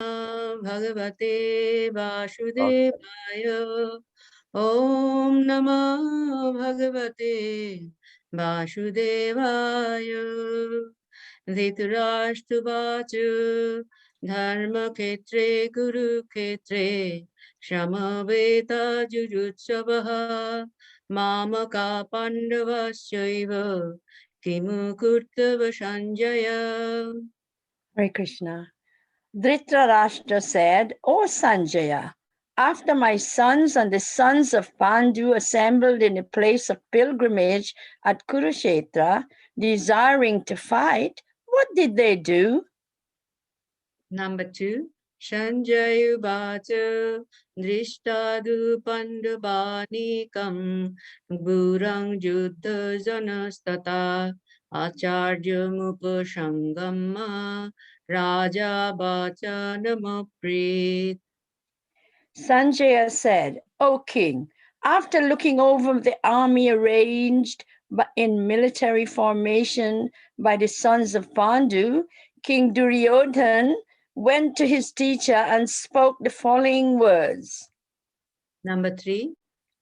Bhagavate Vasudevaya. Om Namah Bhagavate Vasudevaya. Dhritarashtravacha Dharma Ketre Kurukshetre Samaveta Jujutsavaha Mamaka Pandavasyaiva Kimukurtava Sanjaya. Hare Krishna. Dhritarashtra said, O Sanjaya, after my sons and the sons of Pandu assembled in a place of pilgrimage at Kurukshetra, desiring to fight, what did they do? Number 2, Sanjaya Vacha Drishtadu Pandabanikam Gurang Juddha Janastata Acharya Mupasangama Raja Vacha Namaprit. Sanjaya said, O king, after looking over the army arranged in military formation by the sons of Pandu, King Duryodhan went to his teacher and spoke the following words. Number 3,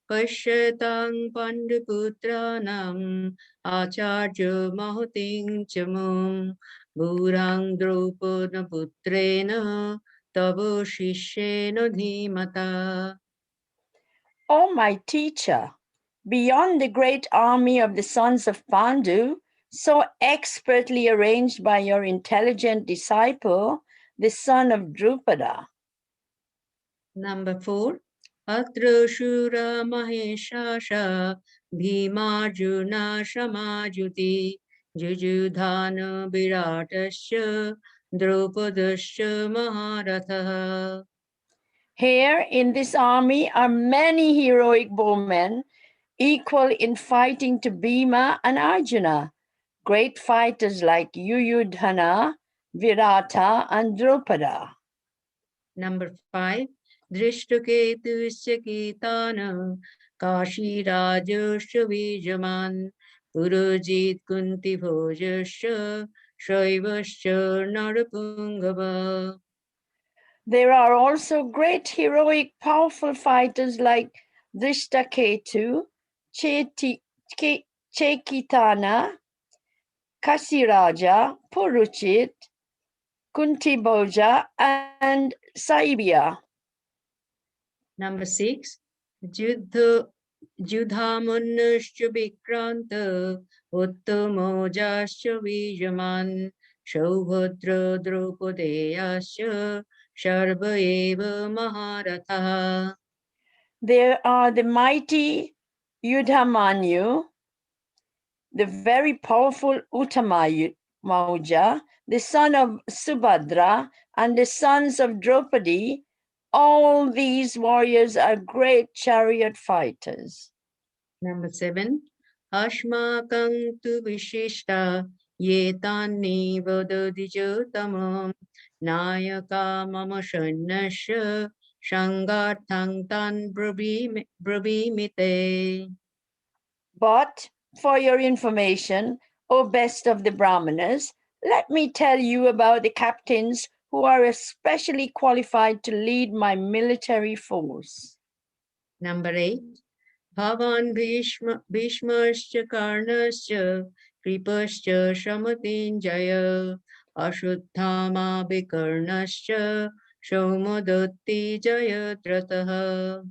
Pashyatang Panduputranam Acharya Mahuting Chamum Burang Drupada Putrena Tabu Shishena Dhimata. O my teacher, beyond the great army of the sons of Pandu, so expertly arranged by your intelligent disciple, the son of Drupada. Number 4, Atra Shura Maheshasha Bhimarjuna Shamajuti Jujudhana Viratasya Drupadasya Maharatha. Here in this army are many heroic bowmen, equal in fighting to Bhima and Arjuna, great fighters like Yuyudhana, Virata, and Drupada. Number 5, Drishtaketusya Kitana Kashi Rajasya Vijaman Purajit Kunti Bhojasya Shaivasya Narapungava. There are also great heroic powerful fighters like Drishtaketu, Chekitana, Kasiraja, Puruchit, Kuntibhoja, and Saibya. Number 6, Judhamanasya Vikranta Uttamojasya Vijaman Shaubhadra Draupadeyasya Sharva Eva Maharatha. There are the mighty Yudhamanyu, the very powerful Uttamauja, the son of Subhadra, and the sons of Draupadi. All these warriors are great chariot fighters. Number 7, Ashmakang tu Vishishta Yetani Vadadijotamam Nayaka Mama Shanasya Shangarthang Tan Brabhimite. But for your information, O best of the Brahmanas, let me tell you about the captains who are especially qualified to lead my military force. Number 8, Bhavan Bhishmascha Karnascha Kripascha Shamatinjaya Ashuttama Vikarnascha Shaumadatti Jayatrataha.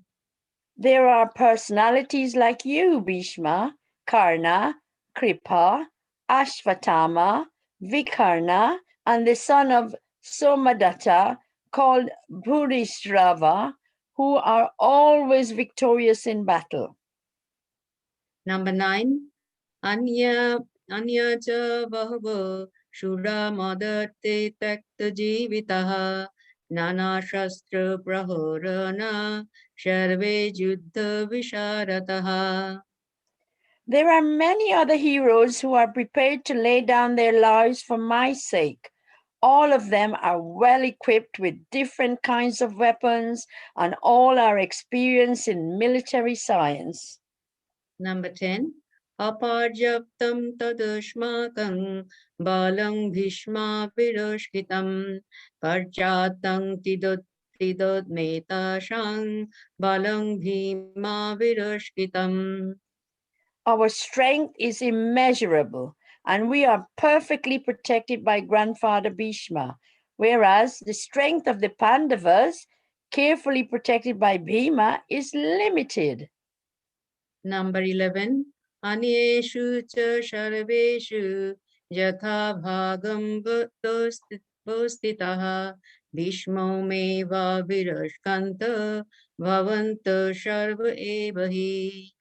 There are personalities like you, Bhishma, Karna, Kripa, Ashvatthama, Vikarna, and the son of Somadatta called Bhurishrava, who are always victorious in battle. Number 9, Anya Cha Bahava Shura Madarte Takta Jivitaha Nana Shastra Prahorana Sharve Juddha Visharataha. There are many other heroes who are prepared to lay down their lives for my sake. All of them are well equipped with different kinds of weapons, and all are experienced in military science. Number 10, अपर्याप्तं तदस्माकं बलं भीष्माभिरक्षितं पर्याप्तं तिदोत्मेतासां बलं भीमाभिरक्षितम्. Our strength is immeasurable, and we are perfectly protected by Grandfather Bhishma, whereas the strength of the Pandavas, carefully protected by Bhima, is limited. Number 11. Anyeshu cha sarveshu yatha bhagam postitaha bhishmo me va virashkanta bhavanta sarva evahi.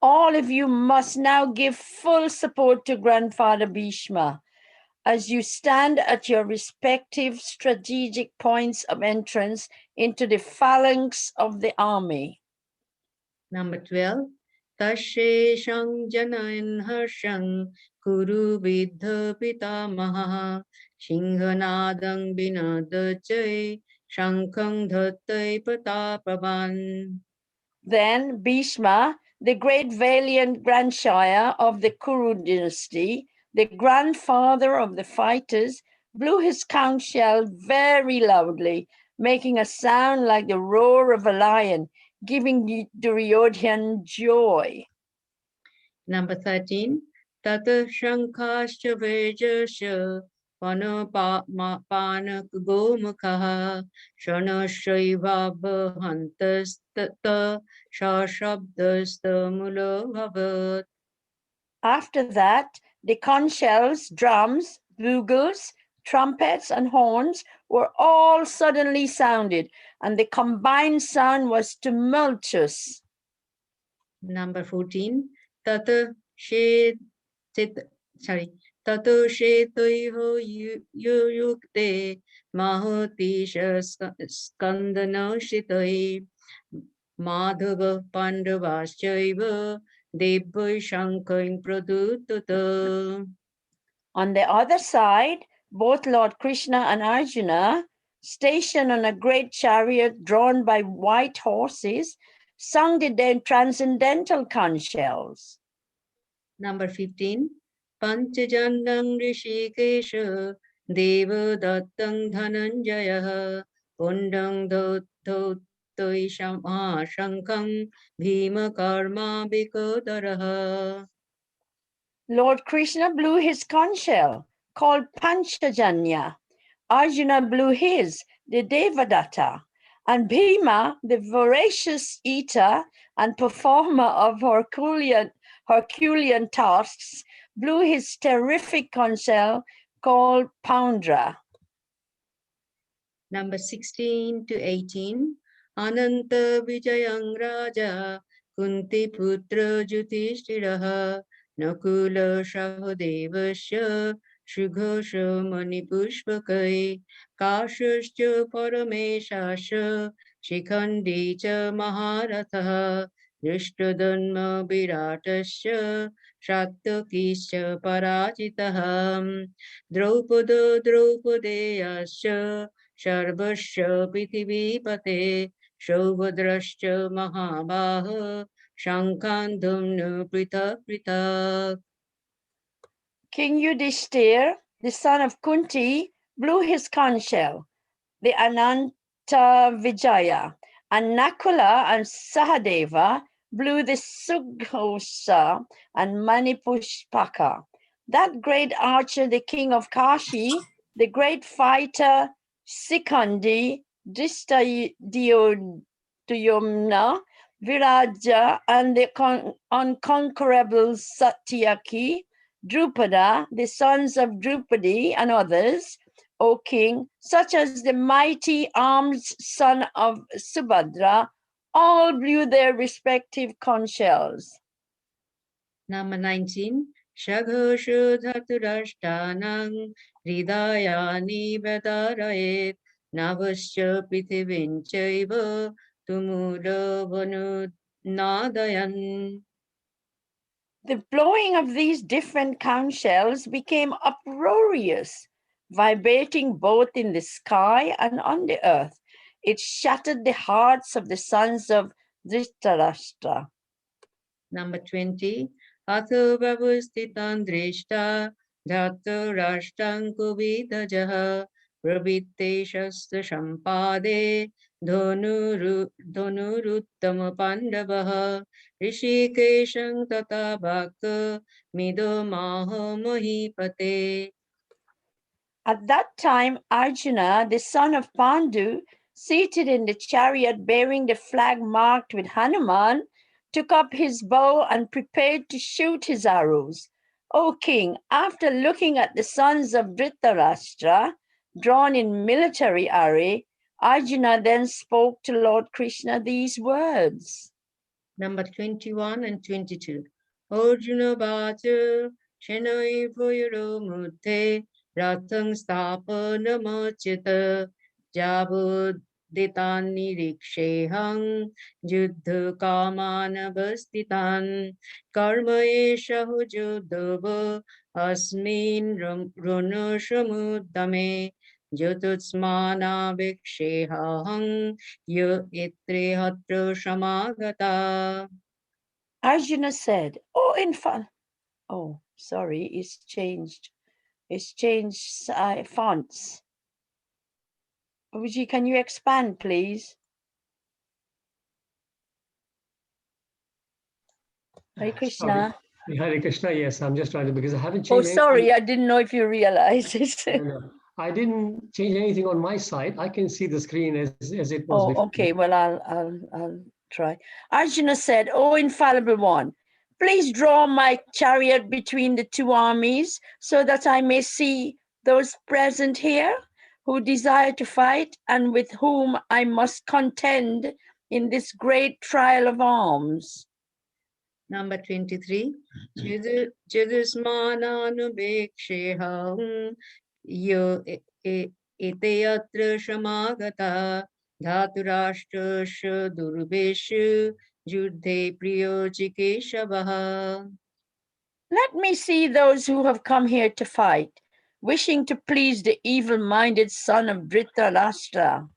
All of you must now give full support to Grandfather Bhishma as you stand at your respective strategic points of entrance into the phalanx of the army. Number 12. Tasheshang janain harshang kuru vidha pitamaha singhanadang binadachay shankhang dhattai patapavan. Then Bhishma, the great valiant grandsire of the Kuru dynasty, the grandfather of the fighters, blew his conch shell very loudly, making a sound like the roar of a lion, giving Duryodhan joy. Number 13. Tata shankascha vejasya panak gomukha shana shaiva bhantastata shashabdasta bhavat. After that, the conch shells, drums, bugles, trumpets, and horns were all suddenly sounded, and the combined sound was tumultuous. Number 14. Tata shed Tato shetaiho yukte mahotisha skandana shitai madhava pandavaschaiva devai shankain pradutata. On the other side, both Lord Krishna and Arjuna, stationed on a great chariot drawn by white horses, sung the transcendental conch shells. Number 15. Panchajandang rishikesha deva dattang dhananjaya pundang dhottoi shankam bhima karma bikodaraha. Lord Krishna blew his conch shell, called Panchajanya. Arjuna blew his, the Devadatta. And Bhima, the voracious eater and performer of Herculean tasks, blew his terrific conch shell called Poundra. Number 16 to 18. Ananta Vijayang Raja Kunti Putra Jutishthiraha Nakula Sahadevasya Shughosha Manipushpakai Kashascha Parameshasha Shikhandi cha Maharatha Drishtadanma Viratasya Shatyakischa Parajitaham Draupada Draupadeyasya सर्वस्य पृथिवीपते सौभद्रश्च महाबाह शङ्खान् धुम्न पृथक् पृथक्. King Yudhishthir, the son of Kunti, blew his conch shell, the Ananta Vijaya, and Nakula and Sahadeva blew the Sughosa and Manipushpaka. That great archer, the king of Kashi, the great fighter Sikhandi, Distayomna, Viraja, and the unconquerable Satyaki, Drupada, the sons of Drupadi, and others, O king, such as the mighty armed son of Subhadra, all blew their respective conch shells. Number 19. Shaghosho dhaturashtanang hridayani vedarayet navasya prithivinchaiva tumura vanudnadayan. The blowing of these different conch shells became uproarious, vibrating both in the sky and on the earth. It shattered the hearts of the sons of Dhritarashtra. Number 20. Atho Babusthitan Drishta Dhato Rashtan Kubitajah Pravitte Shastra Sampade Dhonuruttama Pandavah Rishikeshang Tata Bhakta Mido Maho Mohipate. At that time, Arjuna, the son of Pandu, seated in the chariot bearing the flag marked with Hanuman, took up his bow and prepared to shoot his arrows. O king, after looking at the sons of Dhritarashtra, drawn in military array, Arjuna then spoke to Lord Krishna these words. Number 21 and 22. Arjuna Bhaja Shenai Bhuyaro Murte Rathang Sthapanamachita Jabuditani Rikshehang Juddha Kamanavastitan Karma Eshahu Juddhava Asmin Runushamuddame Jututsmana Vikshehang Yo itre hatra samagata. Arjuna said, oh, sorry, it's changed fonts. Vijay, can you expand, please? Hare Krishna. Hare Krishna, yes, I'm just trying to, because I haven't changed Oh, sorry, anything. I didn't know if you realized it. No. I didn't change anything on my side. I can see the screen as it was before. Okay, well, I'll try. Arjuna said, "O infallible one, please draw my chariot between the two armies so that I may see those present here who desire to fight and with whom I must contend in this great trial of arms." Number 23. Jidusmananubeksheham yo iteyatra samagata dhaturashtrasya durubeshu juddhe priyojikeshavaha. Let me see those who have come here to fight, wishing to please the evil-minded son of Dhritarashtra.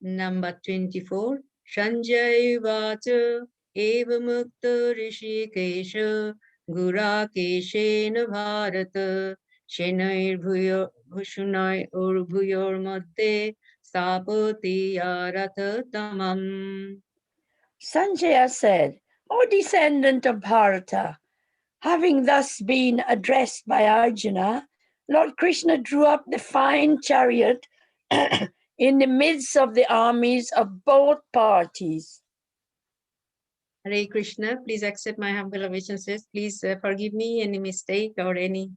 Number 24. Sanjay Vacha Eva Mukta Rishikesha Gurakeshena Bharata Shenair Bhushunai Urbhuyor Madde Sapoti Yaratha Tamam. Sanjaya said, "O descendant of Bharata, having thus been addressed by Arjuna, Lord Krishna drew up the fine chariot in the midst of the armies of both parties." Hare Krishna, please accept my humble obeisances. Please forgive me any mistake or any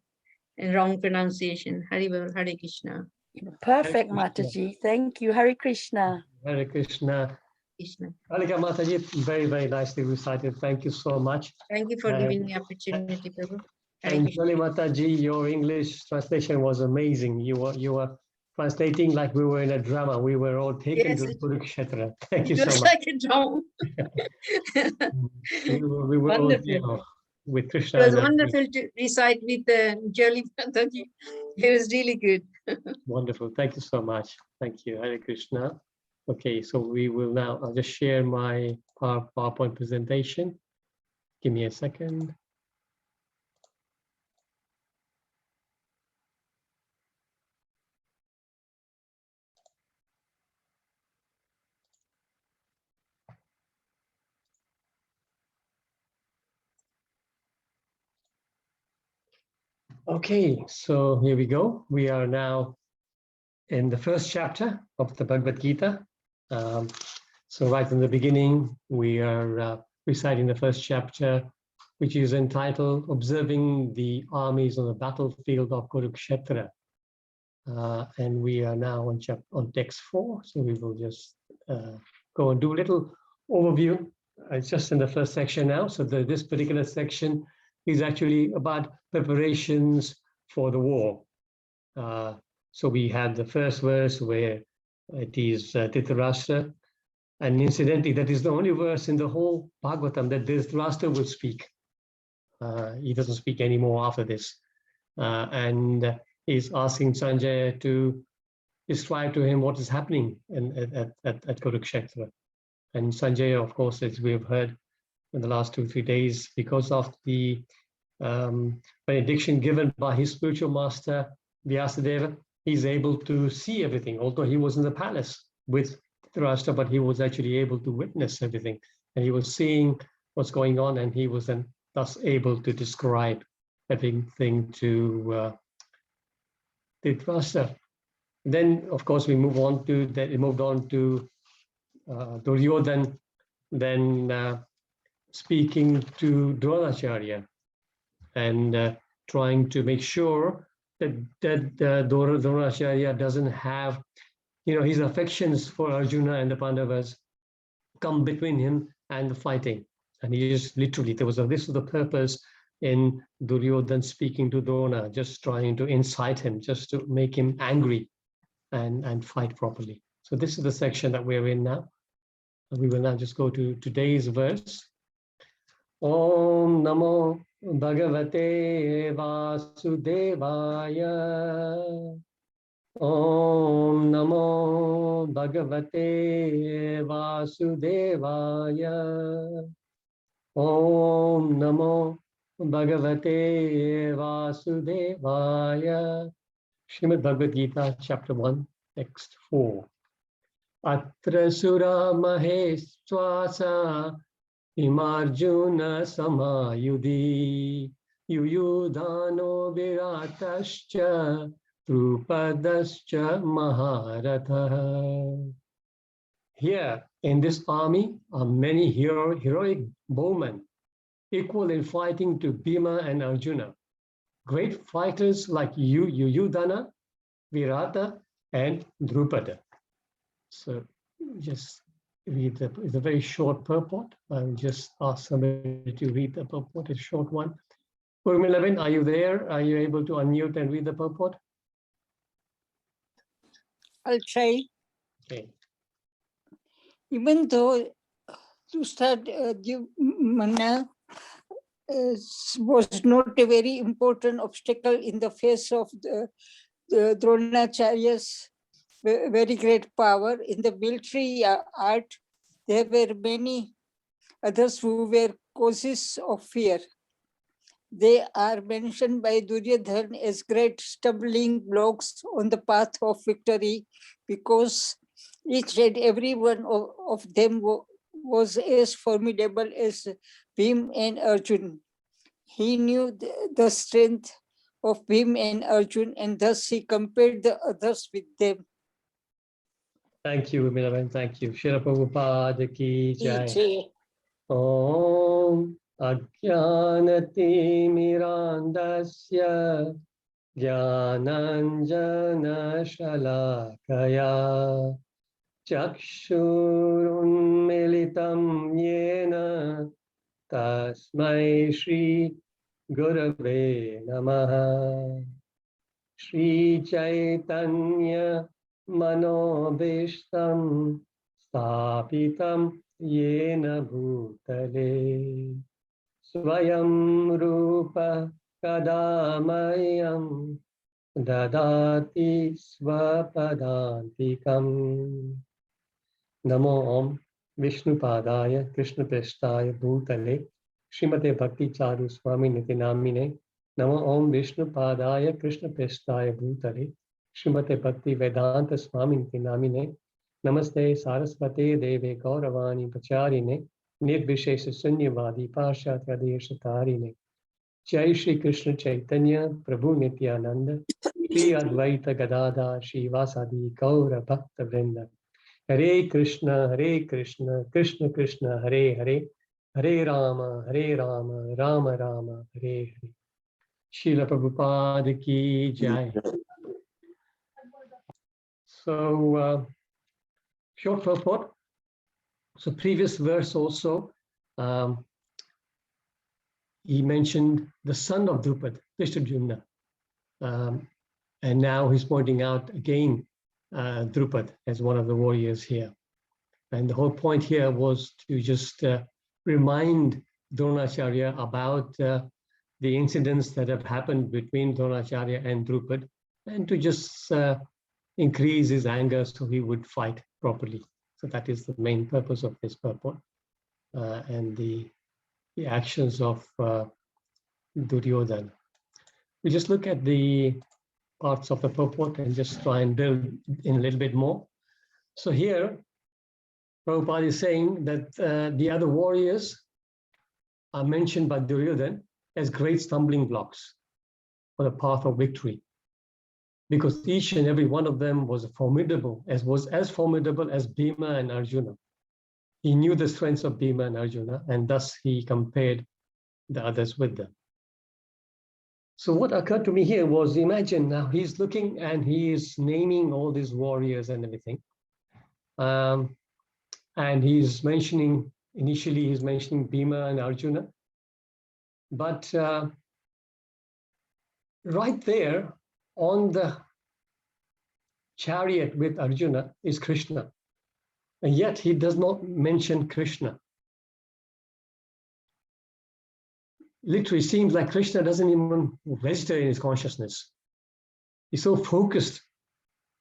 wrong pronunciation. Hare Krishna. Perfect, Mataji. Thank you. Hare Krishna. Hare Krishna. Krishna. Halika Mataji, very, very nicely recited. Thank you so much. Thank you for giving me opportunity, Prabhu. And Jolly Mataji, your English translation was amazing. You were translating like we were in a drama. We were all taken to Kurukshetra. Thank you so much. Like a drama. we were all, with Krishna. It was wonderful to recite with Jolly Mataji. It was really good. Wonderful. Thank you so much. Thank you. Hare Krishna. Okay, so we will now, I'll just share my PowerPoint presentation. Give me a second. Okay, so here we go. We are now in the first chapter of the Bhagavad Gita. So right in the beginning, we are reciting the first chapter, which is entitled Observing the Armies on the Battlefield of Kurukshetra. And we are now on text 4. So we will just go and do a little overview. It's just in the first section now. So this particular section is actually about preparations for the war. So we had the first verse where it is Dhritarashtra, and incidentally, that is the only verse in the whole Bhagavatam that Dhritarashtra will speak. He doesn't speak anymore after this, and he's asking Sanjaya to describe to him what is happening at Kurukshetra. And Sanjaya, of course, as we have heard, in the last 2-3 days because of the benediction given by his spiritual master, Vyasadeva. He's able to see everything, although he was in the palace with Dhritarashtra, but he was actually able to witness everything. And he was seeing what's going on, and he was then thus able to describe everything to Dhritarashtra. Then, of course, we moved on to Duryodhan, then speaking to Dronacharya and trying to make sure that Dronacharya doesn't have, his affections for Arjuna and the Pandavas come between him and the fighting. And he just literally, this was the purpose in Duryodhan speaking to Drona, just trying to incite him, just to make him angry and fight properly. So this is the section that we're in now. We will now just go to today's verse. Om Namo Bhagavate Vasudevaya. Om Namo Bhagavate Vasudevaya. Om Namo Bhagavate Vasudevaya. Srimad Bhagavad Gita, chapter 1, text 4. Atra sura maheswasa imarjuna samayudhi yuyudhano viratascha drupadascha maharatha. Here in this army are many heroic bowmen, equal in fighting to Bhima and Arjuna. Great fighters like Yuyudhana, Virata, and Drupada. So just read it's a very short purport. I'll just ask somebody to read the purport, a short one. Urmilavin, are you there? Are you able to unmute and read the purport? I'll try. Okay. Even though Mana was not a very important obstacle in the face of the Dronacharya's very great power in the military art, there were many others who were causes of fear. They are mentioned by Duryodhan as great stumbling blocks on the path of victory, because each and every one of them was as formidable as Bhim and Arjun. He knew the strength of Bhim and Arjun, and thus he compared the others with them. Thank you, Urmilavin. Thank you. Srila Prabhupada ki jai. Jai. Om Ajnanati Mirandasya Jnananjana Shalakaya Chakshurunmilitam Yena Tasmai Shri Gurave Namaha. Shri Chaitanya Manobishtam Stapitam Yena Bhutale Swayam Rupa Kadamayam Dadati Swapadantikam. Namo Om Vishnu Padaya Krishna Prestaya Bhutale Srimate Bhakti Charu Swami Niti Namine. Namo Om Vishnu Padaya Krishna Prestaya Bhutale Srimate Bhakti Vedanta Swami Niti Namine. Namaste Saraswate Deve Gauravani Pacharine Nirvishesha Sunyavadi Pashatya Deshatarine. Jai Shri Krishna Chaitanya Prabhu Nityananda Shri Advaita Gadada Shri Vasadi Gaura Bhakta Vrinda. Hare Krishna, Krishna Krishna, Hare Hare, Hare Rama, Rama Rama, Hare Hare. Srila Prabhupada ki jai. So, short purport. So, previous verse also, he mentioned the son of Drupad, Dhritarashtra. And now he's pointing out again Drupad as one of the warriors here. And the whole point here was to just remind Dronacharya about the incidents that have happened between Dronacharya and Drupad, and to just increase his anger so he would fight properly. So that is the main purpose of this purport. And the the actions of Duryodhana. We just look at the parts of the purport and just try and build in a little bit more. So here, Prabhupada is saying that the other warriors are mentioned by Duryodhana as great stumbling blocks for the path of victory, because each and every one of them was formidable as Bhima and Arjuna. He knew the strengths of Bhima and Arjuna, and thus he compared the others with them. So what occurred to me here was, imagine now he's looking and he is naming all these warriors and everything. And he's mentioning, initially he's mentioning Bhima and Arjuna. But right there on the chariot with Arjuna is Krishna. And yet he does not mention Krishna. Literally seems like Krishna doesn't even register in his consciousness. He's so focused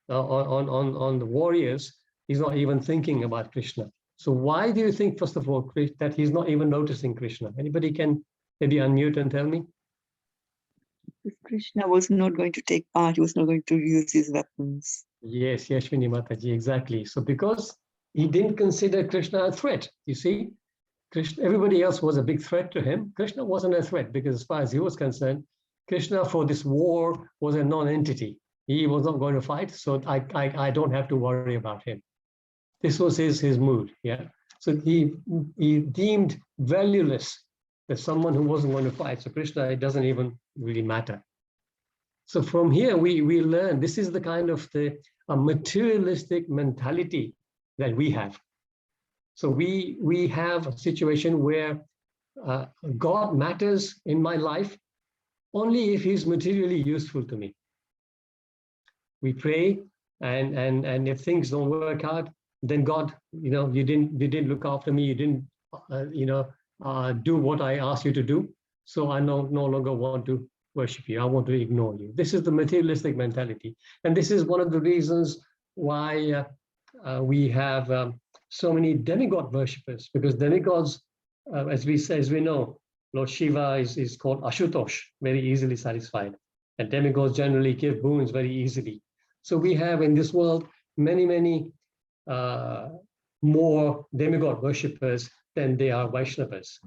on the warriors, he's not even thinking about Krishna. So why do you think, first of all, that he's not even noticing Krishna? Anybody can maybe unmute and tell me? If Krishna was not going to take part, he was not going to use his weapons. Yes, Yashwini Mataji, exactly. So because he didn't consider Krishna a threat, you see, Krishna, everybody else was a big threat to him. Krishna wasn't a threat because as far as he was concerned, Krishna for this war was a non-entity. He was not going to fight, so I don't have to worry about him. This was his mood, yeah. So he deemed valueless that someone who wasn't going to fight. So Krishna, it doesn't even really matter. So from here we learn this is the kind of a materialistic mentality that we have. So we have a situation where God matters in my life only if he's materially useful to me. We pray, and if things don't work out, then God, you didn't look after me, you didn't, do what I asked you to do. So I no longer want to worship you. I want to ignore you. This is the materialistic mentality, and this is one of the reasons why we have so many demigod worshippers, because demigods, as we know, Lord Shiva is called Ashutosh, very easily satisfied, and demigods generally give boons very easily. So we have in this world many more demigod worshippers than they are Vaishnavas,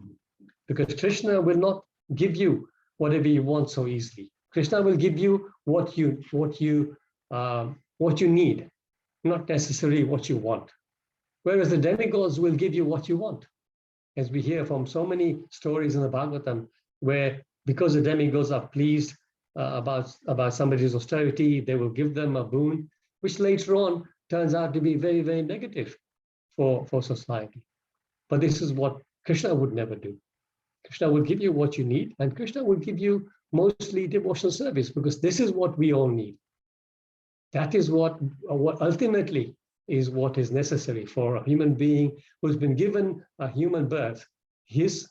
because Krishna will not give you whatever you want so easily. Krishna will give you what you need, not necessarily what you want. Whereas the demigods will give you what you want. As we hear from so many stories in the Bhagavatam, where because the demigods are pleased about somebody's austerity, they will give them a boon, which later on turns out to be very, very negative for society. But this is what Krishna would never do. Krishna will give you what you need, and Krishna will give you mostly devotional service, because this is what we all need. That is what ultimately is what is necessary for a human being who's been given a human birth. His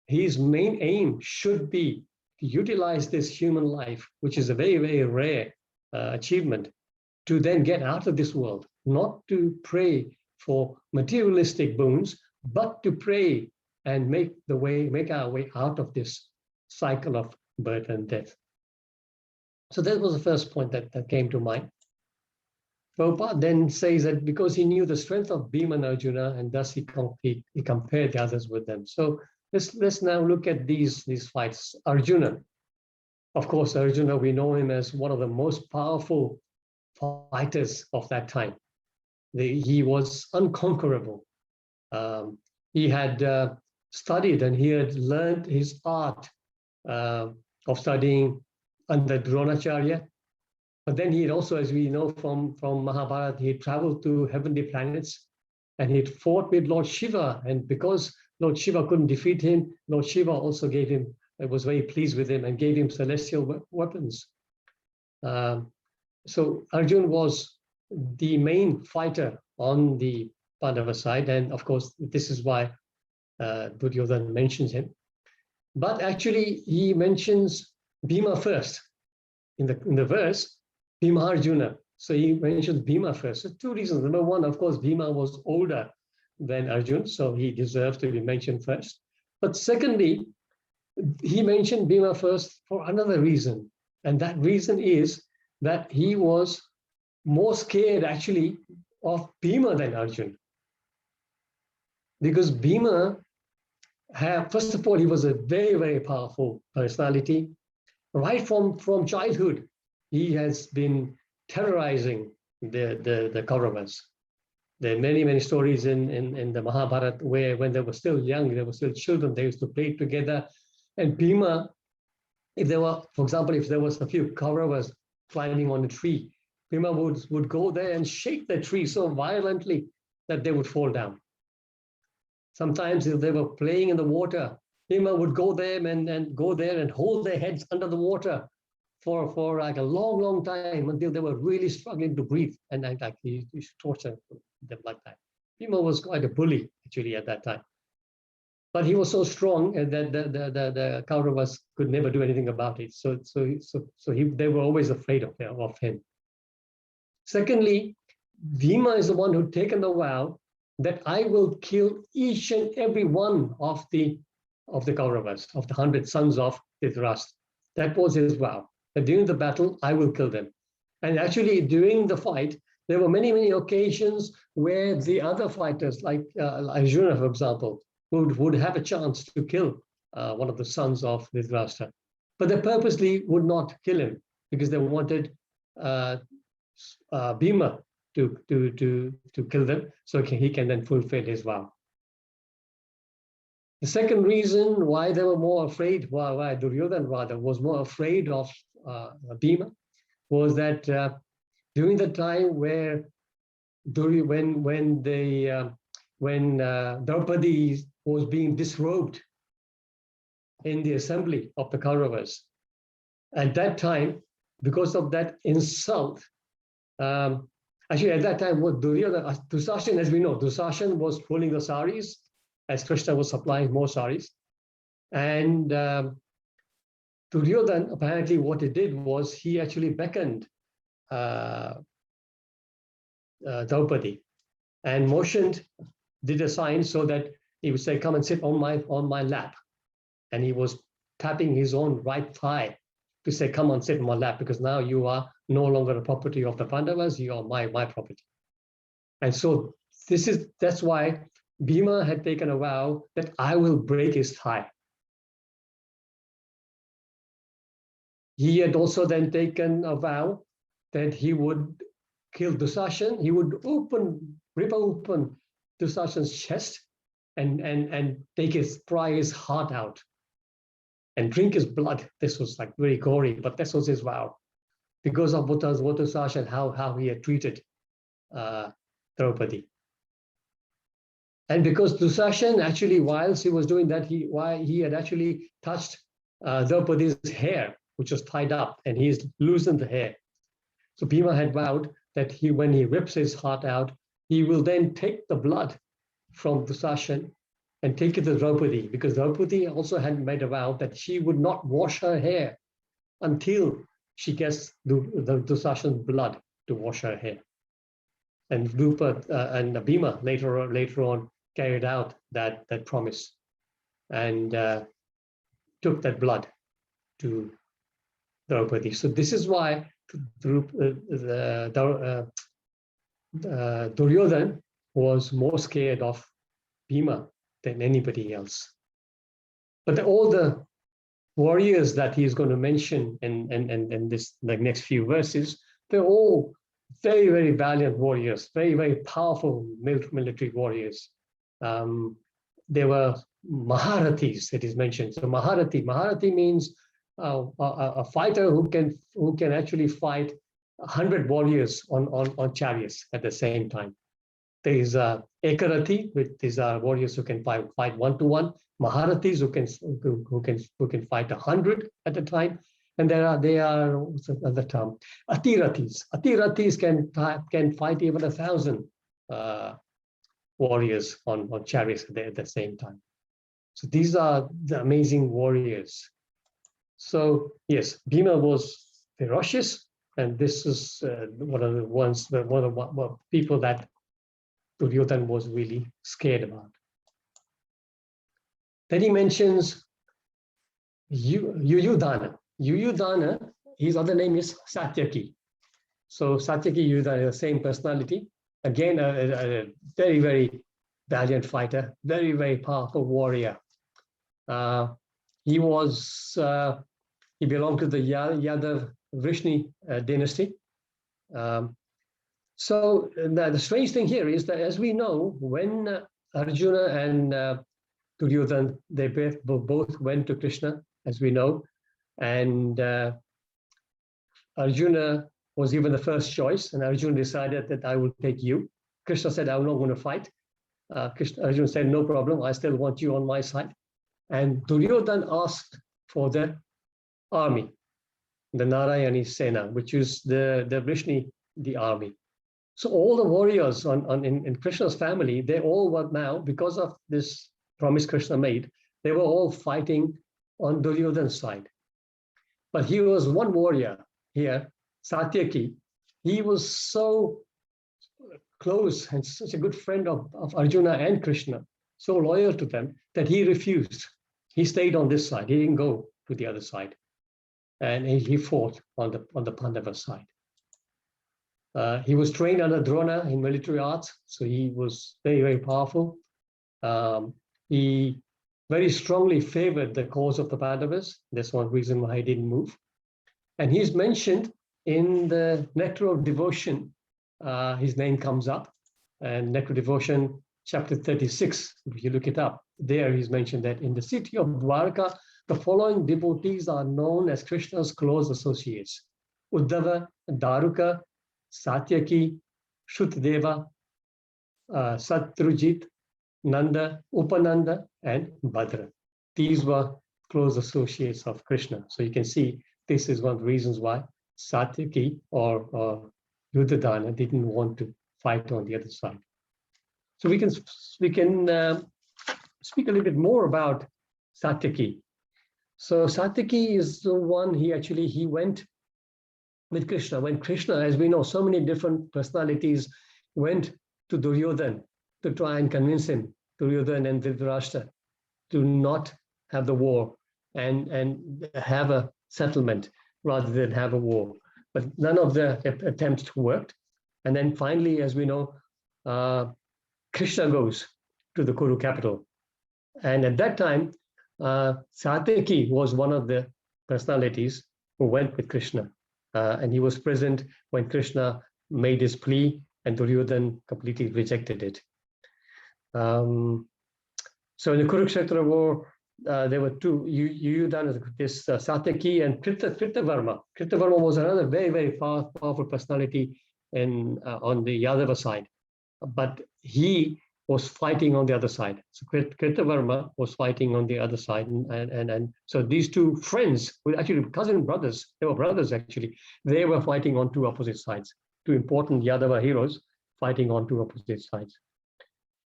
main aim should be to utilize this human life, which is a very, very rare achievement, to then get out of this world, not to pray for materialistic boons, but to pray and make our way out of this cycle of birth and death. So that was the first point that came to mind. Prabhupada then says that because he knew the strength of Bhima and Arjuna, and thus he compared the others with them. So let's now look at these fights. Arjuna, of course, Arjuna, we know him as one of the most powerful fighters of that time. He was unconquerable. He had studied and he had learned his art of studying under Dronacharya. But then he had also, as we know from Mahabharata, he had traveled to heavenly planets and he had fought with Lord Shiva. And because Lord Shiva couldn't defeat him, Lord Shiva also was very pleased with him and gave him celestial weapons. So Arjuna was the main fighter on the Pandava side. And of course, this is why Duryodhana mentions him. But actually, he mentions Bhima first. In the verse, Bhima Arjuna. So he mentions Bhima first. So two reasons. Number one, of course, Bhima was older than Arjuna, so he deserves to be mentioned first. But secondly, he mentioned Bhima first for another reason. And that reason is that he was more scared actually of Bhima than Arjuna. Because Bhima first of all, he was a very, very powerful personality. Right from childhood, he has been terrorizing the Kauravas. There are many, many stories in the Mahabharata where when they were still young, they were still children, they used to play together. And Bhima, if there were, for example, if there was a few Kauravas climbing on a tree, Bhima would go there and shake the tree so violently that they would fall down. Sometimes if they were playing in the water, Bhima would go there and hold their heads under the water for like a long, long time until they were really struggling to breathe. And like he tortured them like that. Bhima was quite a bully actually at that time. But he was so strong that the Kauravas could never do anything about it. So they were always afraid of him. Secondly, Bhima is the one who'd taken the vow that I will kill each and every one of the Kauravas, of the 100 sons of Dhritarashtra. That was his vow. That during the battle, I will kill them. And actually, during the fight, there were many, many occasions where the other fighters, like Arjuna, for example, would have a chance to kill one of the sons of Dhritarashtra. But they purposely would not kill him because they wanted Bhima to kill them so he can then fulfill his vow. The second reason why they were more afraid, why Duryodhana rather was more afraid of Bhima, was that during the time when Draupadi was being disrobed in the assembly of the Kauravas, at that time, because of that insult, actually at that time, what Duryodhana, Dusashan, as we know, Dusashan was pulling the saris as Krishna was supplying more saris. And Duryodhana, apparently what he did was he actually beckoned Draupadi and motioned, did a sign so that he would say, come and sit on my lap. And he was tapping his own right thigh to say, come and sit on my lap, because now you are no longer a property of the Pandavas, you are my property. And so that's why Bhima had taken a vow that I will break his thigh. He had also then taken a vow that he would kill Dusashan. He would rip open Dusashan's chest and pry his heart out and drink his blood. This was like very gory, but this was his vow because of what Dusashan, how he had treated Draupadi. And because Dusashan actually, whilst he was doing that, he had actually touched Draupadi's hair, which was tied up, and he's loosened the hair. So Bhima had vowed that when he rips his heart out, he will then take the blood from Dusashan and take it to Draupadi, because Draupadi also had made a vow that she would not wash her hair until she gets the Dusashan's blood to wash her hair. And Bhima later on carried out that promise and took that blood to Draupadi. So this is why Duryodhana was more scared of Bhima than anybody else. But all the warriors that he's going to mention in this next few verses, they're all very, very valiant warriors, very, very powerful military warriors. There were Maharathis that is mentioned. So Maharathi means a fighter who can actually fight 100 warriors on chariots at the same time. There is Ekarathi, these are warriors who can fight 1-to-1. Maharathis who can fight 100 at a time. And they are what's another term? Atirathis. Atirathis can fight even 1,000 warriors on chariots at the same time. So these are the amazing warriors. So yes, Bhima was ferocious, and this is one of the people that Duryodhana was really scared about. Then he mentions Yuyudhana. Yuyudhana, his other name is Satyaki. So Satyaki, Yuyudhana, the same personality. Again, a very, very valiant fighter, very, very powerful warrior. He belonged to the Yadav Vrishni dynasty. So the strange thing here is that, as we know, when Arjuna and Duryodhana, they both went to Krishna, as we know, and Arjuna was given the first choice, and Arjuna decided that I will take you. Krishna said, I'm not going to fight. Arjuna said, no problem, I still want you on my side. And Duryodhana asked for the army, the Narayani Sena, which is the Vrishni, the army. So all the warriors in Krishna's family, they all were now, because of this promise Krishna made, they were all fighting on Duryodhana's side. But he was one warrior here, Satyaki. He was so close and such a good friend of Arjuna and Krishna, so loyal to them, that he refused. He stayed on this side. He didn't go to the other side. And he fought on the Pandava side. He was trained under Drona in military arts, so he was very, very powerful. He very strongly favored the cause of the Pandavas. That's one reason why he didn't move. And he's mentioned in the Nectar of Devotion. His name comes up, and Nectar of Devotion, chapter 36, if you look it up, there he's mentioned that in the city of Dwarka, the following devotees are known as Krishna's close associates: Uddhava, Daruka, Satyaki, Shrutadeva, Satrujit, Nanda, Upananda, and Bhadra. These were close associates of Krishna. So you can see this is one of the reasons why Satyaki or Yudhadhana didn't want to fight on the other side. So we can speak a little bit more about Satyaki. So Satyaki is the one, he went with Krishna. When Krishna, as we know, so many different personalities went to Duryodhana to try and convince him, Duryodhana and Dhritarashtra, to not have the war and have a settlement rather than have a war. But none of the attempts worked. And then finally, as we know, Krishna goes to the Kuru capital. And at that time, Satyaki was one of the personalities who went with Krishna. And he was present when Krishna made his plea, and Duryodhana completely rejected it. So in the Kurukshetra war, there were two, Yuyudhana, this Satyaki and Kritavarma. Kritavarma was another very, very powerful personality on the Yadava side. But he was fighting on the other side. So Kritavarma was fighting on the other side. And so these two friends were actually cousin brothers. They were brothers, actually. They were fighting on two opposite sides. Two important Yadava heroes fighting on two opposite sides.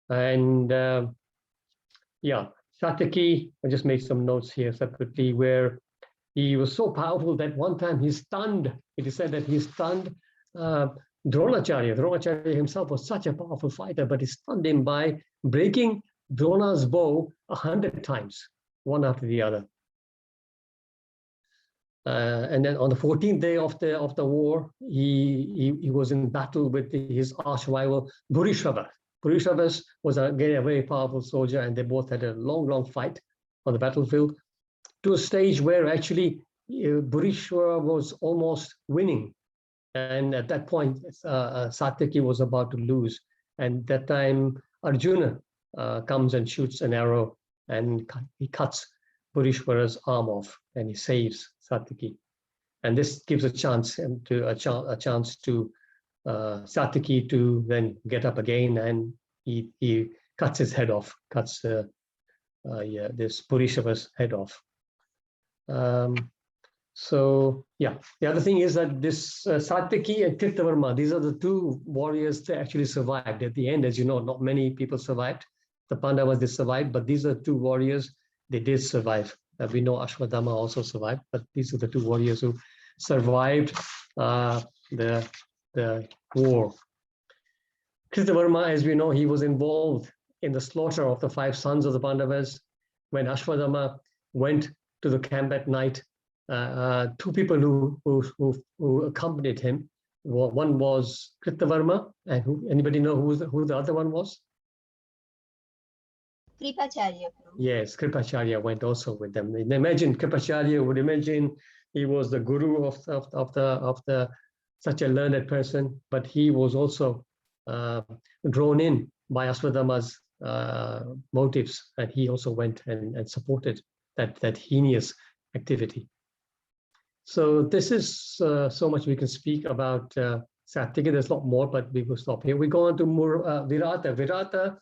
And Satyaki, I just made some notes here separately, where he was so powerful that one time he stunned, it is said that he stunned Dronacharya. Dronacharya himself was such a powerful fighter, but he stunned him by breaking Drona's bow 100 times, one after the other. And then on the 14th day of the war, he was in battle with his arch rival Bhurishrava. Bhurishrava was again a very powerful soldier, and they both had a long fight on the battlefield, to a stage where actually Bhurishrava was almost winning. And at that point, Satyaki was about to lose. And that time, Arjuna comes and shoots an arrow, and he cuts Bhurishrava's arm off, and he saves Satyaki. And this gives a chance to Satyaki to then get up again, and he cuts his head off, cuts this Bhurishrava's head off. So yeah, the other thing is that this Satyaki and Kritavarma, these are the two warriors that actually survived. At the end, as you know, not many people survived. The Pandavas did survive, but these are two warriors, they did survive. We know Ashwadama also survived, but these are the two warriors who survived the war. Kritavarma, as we know, he was involved in the slaughter of the 5 sons of the Pandavas. when Ashwadama went to the camp at night, two people who accompanied him. One was Kritavarma, and anybody know who the other one was? Kripacharya. Yes, Kripacharya went also with them. Imagine Kripacharya would imagine he was the guru of the such a learned person, but he was also drawn in by Ashwadama's motives, and he also went and supported that heinous activity. So this is so much we can speak about Satyaki. There's a lot more, but we will stop here. We go on to Virata. Virata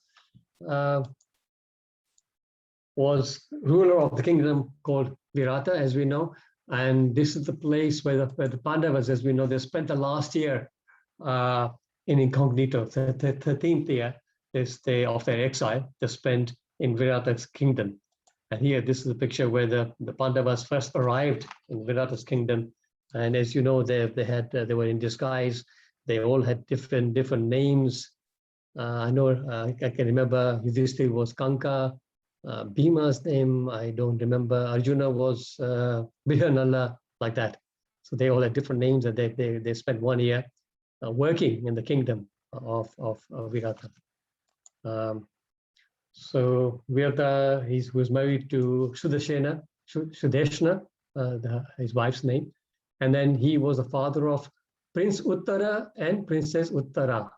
was ruler of the kingdom called Virata, as we know. And this is the place where the Pandavas, as we know, they spent the last year in incognito. The 13th year of their exile, they spent in Virata's kingdom. And here, this is a picture where the Pandavas first arrived in Virata's kingdom. And as you know, they were in disguise. They all had different names. I know I can remember Yudhishthira was Kanka. Bhima's name, I don't remember. Arjuna was Vihanala, like that. So they all had different names, and they spent 1 year working in the kingdom of Virata. So Virata, he was married to Sudeshna, his wife's name. And then he was the father of Prince Uttara and Princess Uttara.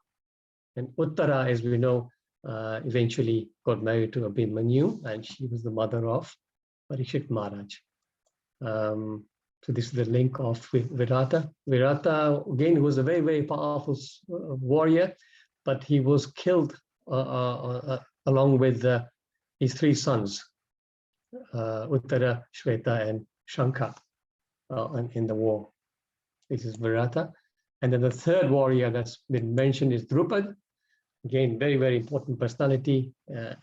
And Uttara, as we know, eventually got married to Abhimanyu, and she was the mother of Parikshit Maharaj. So this is the link of Virata. Virata, again, was a very, very powerful warrior, but he was killed along with his 3 sons, Uttara, Shweta, and Shankha, in the war. This is Virata. And then the 3rd warrior that's been mentioned is Drupad. Again, very, very important personality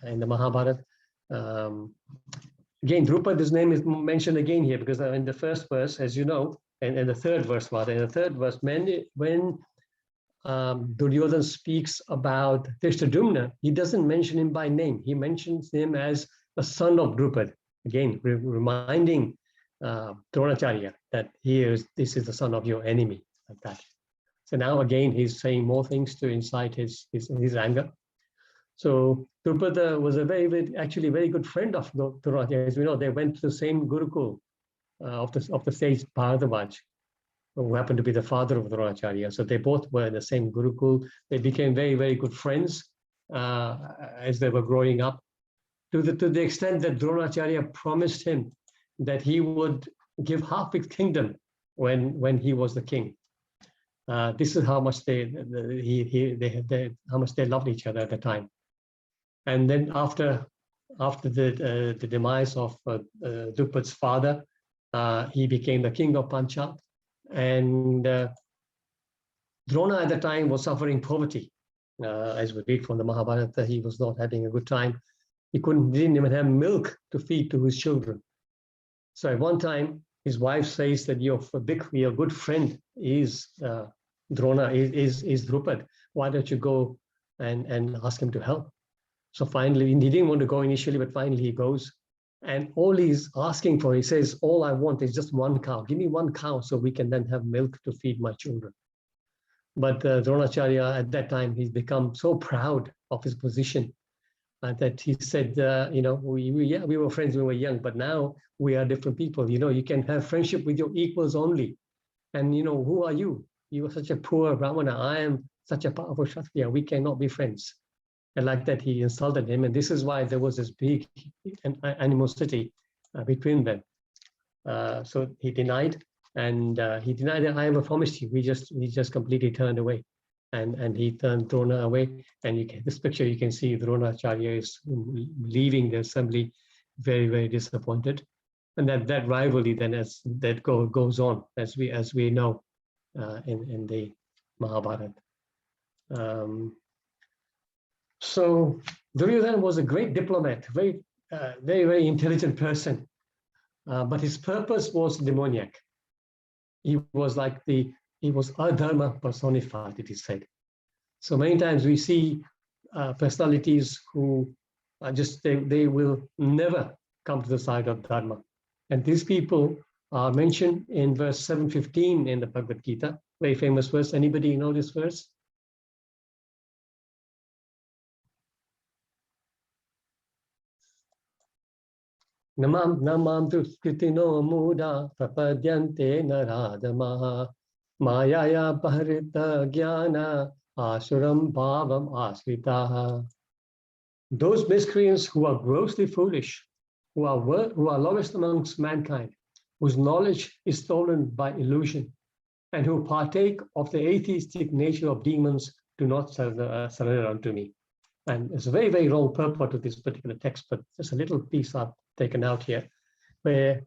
in the Mahabharata. Again, Drupad, his name is mentioned again here because in the 1st verse, as you know, and in the 3rd verse, rather, in the 3rd verse, when Duryodhana speaks about Drishtadumna, he doesn't mention him by name. He mentions him as the son of Drupad. Again, reminding Dronacharya that this is the son of your enemy, like that. So now again, he's saying more things to incite his anger. So Drupada was a actually very good friend of Dronacharya. As we know, they went to the same Gurukul of the sage Bharadwaj, who happened to be the father of Dronacharya. So they both were in the same Gurukul. They became very, very good friends as they were growing up, to the extent that Dronacharya promised him that he would give half his kingdom when he was the king. This is how much they loved each other at the time. And then after the demise of Drupad's father, he became the king of Panchal. And Drona at the time was suffering poverty. As we read from the Mahabharata, he was not having a good time. He didn't even have milk to feed to his children. So at one time, his wife says that your good friend is Drona, is Drupad. Why don't you go and ask him to help? So finally, he didn't want to go initially, but finally he goes. And all he's asking for, he says, all I want is just 1 cow. Give me 1 cow so we can then have milk to feed my children. But Dronacharya, at that time, he's become so proud of his position that he said, we were friends when we were young, but now we are different people. You can have friendship with your equals only. And, who are you? You are such a poor Brahmana. I am such a powerful Kshatriya. We cannot be friends. And like that, he insulted him. And this is why there was this big animosity between them. So he denied, and he denied that I ever promised you. He just completely turned away. And he turned Drona away. And this picture, you can see Dronacharya is leaving the assembly very, very disappointed. And that rivalry then goes on, as we know in the Mahabharata. So Duryodhana was a great diplomat, very, very intelligent person, but his purpose was demoniac. He was adharma personified, it is said. So many times we see personalities who are they will never come to the side of Dharma. And these people are mentioned in verse 715 in the Bhagavad Gita, very famous verse. Anybody know this verse? Namam duskritino muda prapadyante naradamaha mayaya bharita jnana asuram bhavam asritaha. Those miscreants who are grossly foolish, who are lowest amongst mankind, whose knowledge is stolen by illusion, and who partake of the atheistic nature of demons, do not surrender unto me. And it's a very, very wrong purport to this particular text, but just a little piece I've taken out here, where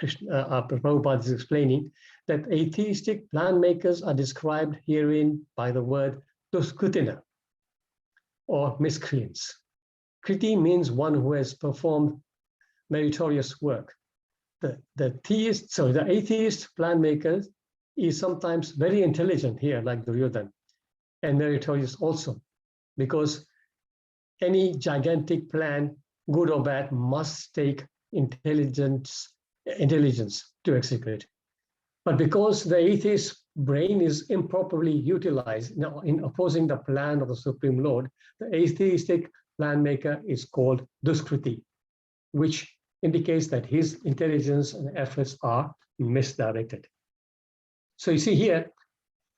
Prabhupada is explaining that atheistic plan makers are described herein by the word duskritina, or miscreants. Kriti means one who has performed meritorious work. The atheist plan maker is sometimes very intelligent here, like Duryodhana, and meritorious also, because any gigantic plan, good or bad, must take intelligence to execute. But because the atheist brain is improperly utilized in opposing the plan of the Supreme Lord, the atheistic plan maker is called Duskriti, which indicates that his intelligence and efforts are misdirected. So you see here,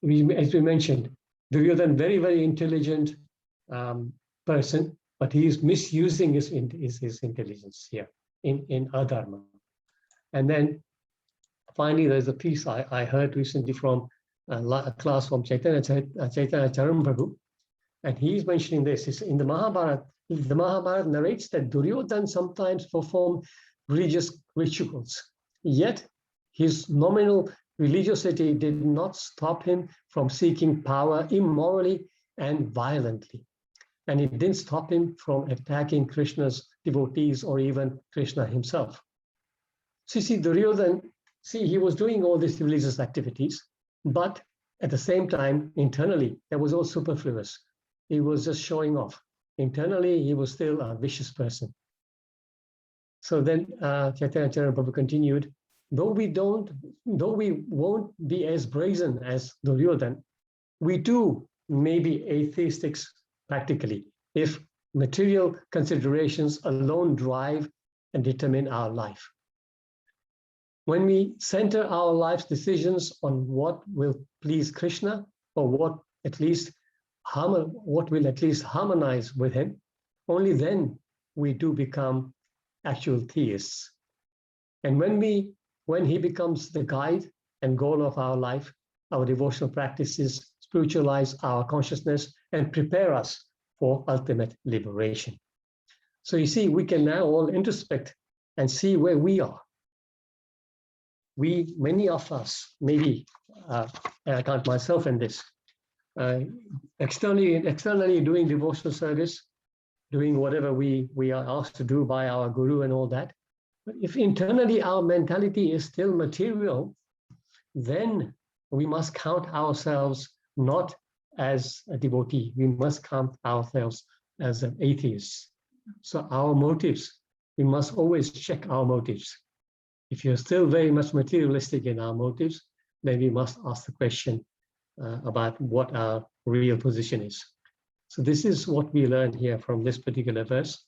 as we mentioned, Duryodhana, very, very intelligent person, but he is misusing his intelligence here in adharma. And then finally, there's a piece I heard recently from a class from Chaitanya Charan Prabhu, and he's mentioning this. In the Mahabharata narrates that Duryodhana sometimes performed religious rituals, yet his nominal religiosity did not stop him from seeking power immorally and violently. And it didn't stop him from attacking Krishna's devotees or even Krishna himself. So you see, Duryodhana, he was doing all these religious activities, but at the same time, internally, that was all superfluous. He was just showing off. Internally, he was still a vicious person. So then Chaitanya Charan Prabhu continued, though we won't be as brazen as Duryodhana, we too may be atheistics practically, if material considerations alone drive and determine our life. When we center our life's decisions on what will please Krishna, or what will at least harmonize with him, only then we do become actual theists. And when he becomes the guide and goal of our life, our devotional practices spiritualize our consciousness and prepare us for ultimate liberation. So you see, we can now all introspect and see where we are. Many of us, maybe, and I count myself in this, externally doing devotional service, doing whatever we are asked to do by our guru and all that. But if internally our mentality is still material, then we must count ourselves not as a devotee. We must count ourselves as an atheist. So our motives, we must always check our motives. If you're still very much materialistic in our motives, then we must ask the question about what our real position is. So this is what we learn here from this particular verse.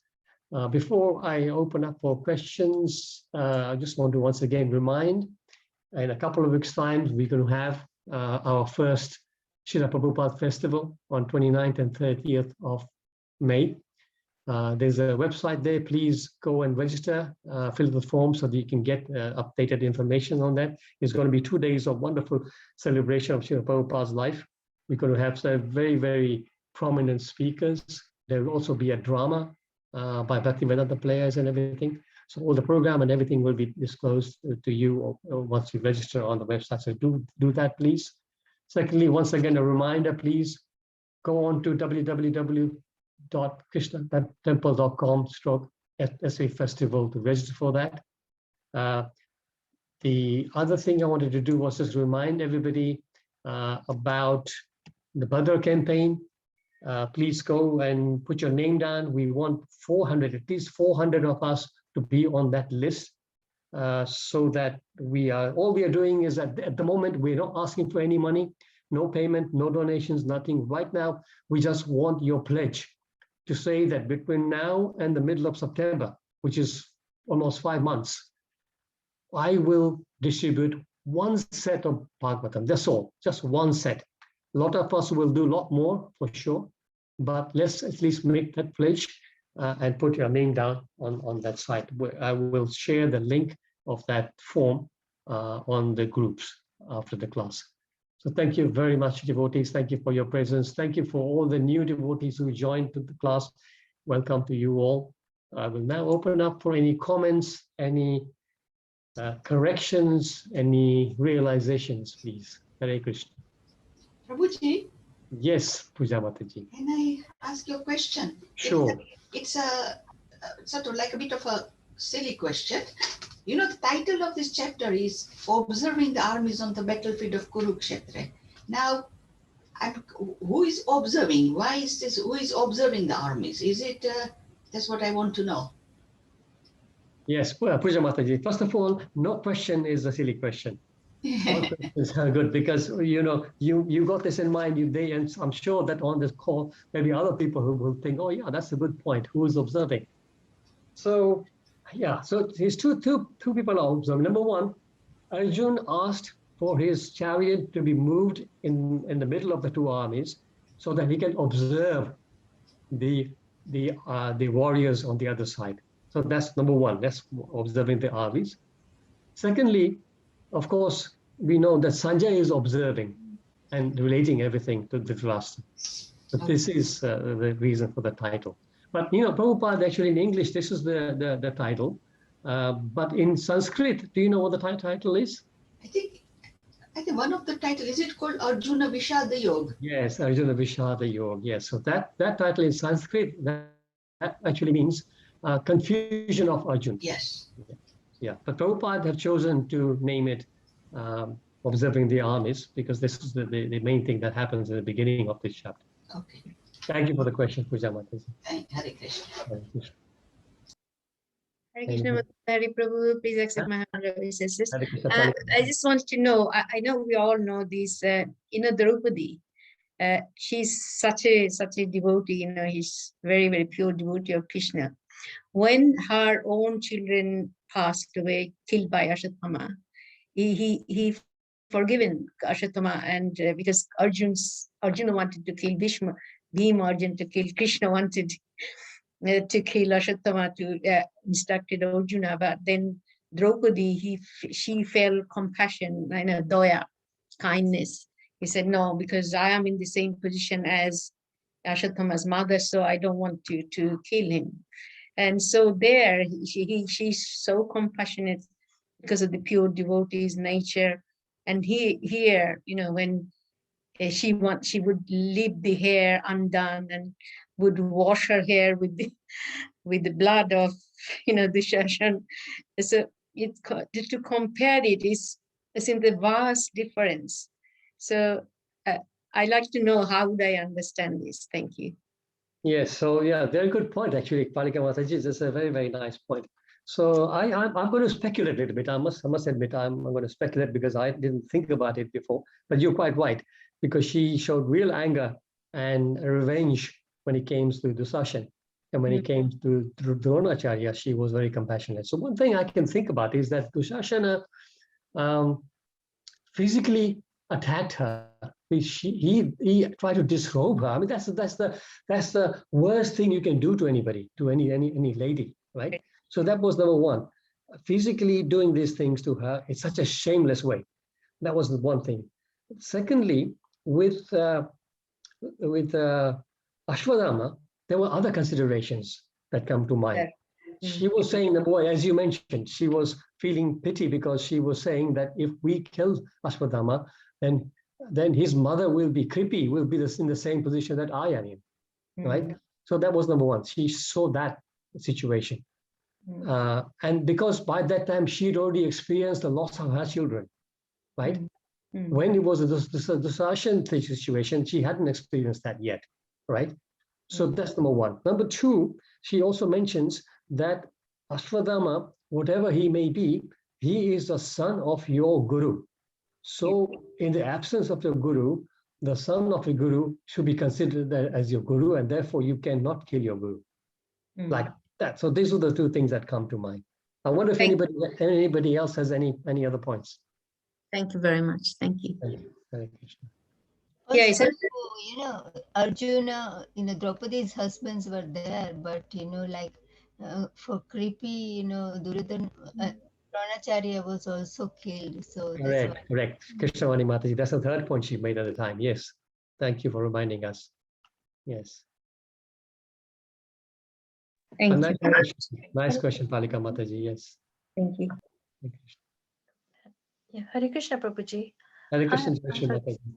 Before I open up for questions, I just want to once again remind, in a couple of weeks' time, we're going to have our first Srila Prabhupada Festival on 29th and 30th of May. There's a website there. Please go and register, fill the form so that you can get updated information on that. It's going to be 2 days of wonderful celebration of Srila Prabhupada's life. We're going to have some very, very prominent speakers. There will also be a drama by Bhaktivedanta players and everything. So all the program and everything will be disclosed to you once you register on the website. So do that, please. Secondly, once again, a reminder, please go on to www.krishnatemple.com/SA Festival to register for that. The other thing I wanted to do was just remind everybody about the Bhadra campaign. Please go and put your name down. We want 400, at least 400 of us to be on that list, so that all we are doing is that at the moment, we're not asking for any money, no payment, no donations, nothing. Right now, we just want your pledge to say that between now and the middle of September, which is almost 5 months, I will distribute one set of Bhagavatam. That's all, just one set. A lot of us will do a lot more for sure, but let's at least make that pledge and put your name down on that site. I will share the link of that form on the groups after the class. So thank you very much, devotees. Thank you for your presence. Thank you for all the new devotees who joined the class. Welcome to you all. I will now open up for any comments, any corrections, any realizations, please. Hare Krishna. Prabhuji, Yes, Puja Mataji. can I ask you a question? Sure. It's a sort of like a bit of a silly question. You know, the title of this chapter is Observing the Armies on the Battlefield of Kurukshetra. Now, who is observing? Why is this? Who is observing the armies? Is it, that's what I want to know. Yes, Puja Mataji. First of all, no question is a silly question. All questions are good because you got this in mind. And I'm sure that on this call, maybe other people who will think, oh yeah, that's a good point. Who is observing? So yeah, so these two people are observing. Number one, Arjuna asked for his chariot to be moved in the middle of the two armies so that he can observe the warriors on the other side. So that's number one. That's observing the armies. Secondly, of course, we know that Sanjay is observing and relating everything to Dhritarashtra. So this is the reason for the title. But Prabhupada, actually in English, this is the title. But in Sanskrit, do you know what the title is? I think one of the titles, is it called Arjuna Vishada Yoga? Yes, Arjuna Vishada Yoga. Yes, so that title in Sanskrit, that actually means confusion of Arjuna. Yes. Yeah, but Prabhupada have chosen to name it Observing the Armies because this is the main thing that happens in the beginning of this chapter. Okay. Thank you for the question, Puja Mataji. Hare Krishna. Hare Krishna. Hare Krishna, Hari Prabhu, please accept my humble obeisances. Hare Krishna. I just want to know, I know we all know this, Draupadi. She's such a devotee, he's very, very pure devotee of Krishna. When her own children passed away, killed by Ashwatthama, he forgiven Ashwatthama, and because Arjuna wanted to kill Bhishma, Arjuna to kill Krishna wanted to kill Ashwatthama, to instructed Arjuna, but then Draupadi, she felt compassion, daya, kindness. He said, no, because I am in the same position as Ashwatthama's mother, so I don't want to kill him. And so there, she's so compassionate because of the pure devotee's nature. And here, when she would leave the hair undone and would wash her hair with the blood of, the Shashan. So to compare it is in the vast difference. So I like to know, how would I understand this? Thank you. Yes, so yeah, very good point actually, Palika Mataji. That's a very, very nice point. So I'm going to speculate a little bit. I must admit, I'm going to speculate because I didn't think about it before. But you're quite right, because she showed real anger and revenge when it came to Dusashan. And when it came to Dronacharya, she was very compassionate. So one thing I can think about is that Dusasana physically attacked her. He tried to disrobe her. I mean, that's the worst thing you can do to anybody, to any lady, right? So that was number one. Physically doing these things to her in such a shameless way. That was the one thing. Secondly, with Ashwadama, there were other considerations that come to mind. She was saying, number one, as you mentioned, she was feeling pity because she was saying that if we kill Ashwadama, then his mother will be creepy, will be in the same position that I am in, right? So that was number one. She saw that situation. And because by that time, she'd already experienced the loss of her children, right? When it was the Dusashan situation, she hadn't experienced that yet, right? So that's number one. Number two, she also mentions that Ashwadama, whatever he may be, he is the son of your guru. So in the absence of your guru, the son of a guru should be considered as your guru, and therefore you cannot kill your guru. Like that. So these are the two things that come to mind. I wonder if anybody else has any other points. Thank you very much. Thank you. Thank you. Hare Krishna. Yeah, Also, it's Arjuna, Draupadi's husbands were there, but, like for creepy, Duryodhana, Dronacharya was also killed. So that's why. Correct. Krishnavani Mataji, that's the third point she made at the time. Yes. Thank you for reminding us. Yes. Thank you. Nice question, Palika Mataji. Yes. Thank you. Yeah, Hare Krishna, Prabhuji. Hare Krishna,